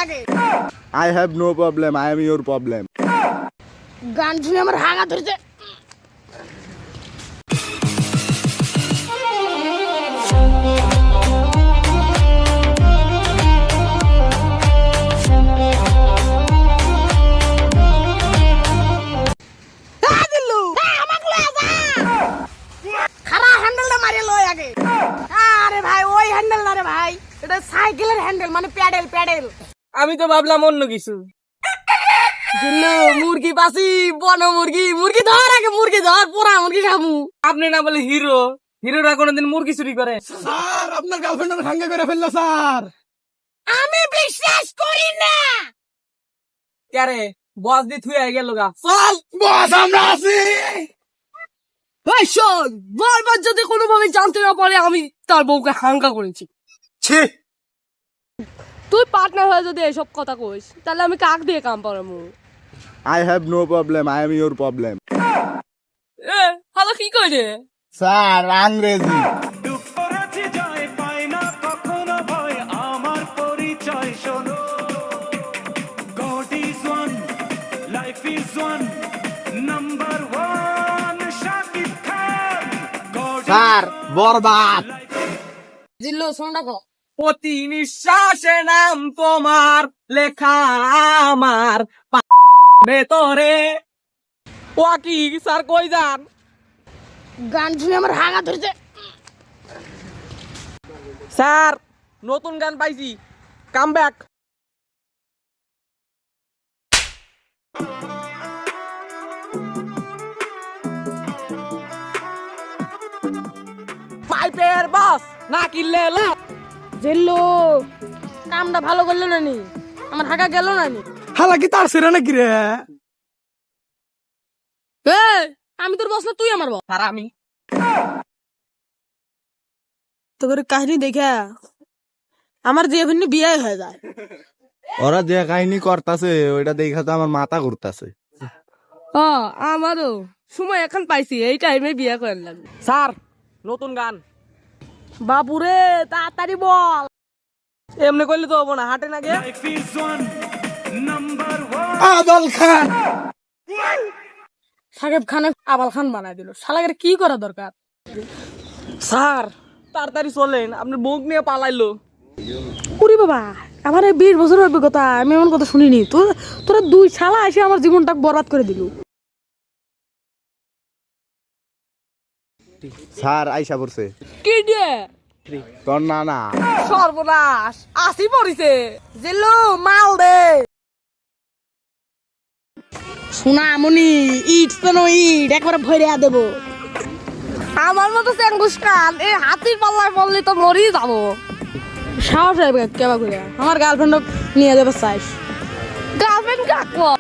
আগে I have no problem. I am your problem. গান শুনে আমার হাগা ধরেছে। আরে ভাই ওই হ্যান্ডেল না রে ভাই, এটা সাইকেলের হ্যান্ডেল, মানে প্যাডেল প্যাডেল। আমি তো ভাবলাম অন্য কিছু। মুরগি বাসি বন মুরগি, মুরগি ধর আগে, মুরগি ধর, পোড়া মুরগি খামু। আপনি না বলে হিরো, হিরোরা কোনোদিন মুরগি চুরি করে? স্যার আপনার গার্লফ্রেন্ড ভাঙ্গা করে ফেললো স্যার। আমি বিশ্বাস করি না। ক্যারে বস দি থুয়ে গেল গা। চল বস আমরা আছি। এই শোন, বারবার যদি কোনোভাবে জানতে না পারে আমি তার বউকে হাঙ্গা করেছি। ছি, তুই পার্টনার হয়ে যদি এসব কথা কইস তাহলে আমি কাক দিয়ে কাম পারামু? I have no problem. I am your problem. এ হালা কি কইরে? স্যার আংরেজি। স্যার বরবাদ। জিল্লো শোনটা কো, প্রতি নিঃশ্বাসে নাম তোমার লেখা আমার ভেতরে। ও কি স্যার কই যান? গান শুনে আমার হাগা ধরেছে। স্যার নতুন গান পাইছি, কাম ব্যাক। পাইপের বাস না কিনলে লাভ। জিল্লো কামটা ভালো করলো না নি, আমার হাগা গেল না নি। হালা কি তার সেরা নাকি রে? এ আমি তোর বস না, তুই আমার বস। স্যার আমি তোর কাহিনী দেখা আমার যে এমনি বিয়ে হয়ে যায়। ওরা যে কাহিনী করতাছে ওইটা দেখা তো আমার মাথা ঘুরতাছে। ও আমারও সময় এখন পাইছি, এই টাইমে বিয়ে করার লাগবে। স্যার নতুন গান। বাপুরে তাড়াতাড়ি বল। এমনি করলে তো হবো না, হাটে না গিয়ে। আদল খান। সাকিব খানে আবাল খান বানাই দিল, শালাকে কি করা দরকার? স্যার তাড়াতাড়ি চলেন, আপনার বউক নিয়ে পালাইলো। উরি বাবা, আমার এই 20 বছরের অভিজ্ঞতা, আমি এমন কথা শুনিনি। তোরা দুই শালা এসে আমার জীবনটা বরবাদ করে দিল। স্যার আইসা পড়ছে। কি দিয়ে? তোর না না সর্বনাশ, আসি পড়িছে। জিল্লু মাল দে। শোনা মনি, ইট তো ইট একবারে ভরিয়া দেবো। আমার মতো চেঙ্গুস খান এই হাতির পাল্লায় পড়লে তো মরেই যাবো। সাহস হবে কেবা করে আমার গার্লফ্রেন্ড নিয়ে যাবে চাইস। গার্লফ্রেন্ড কাকো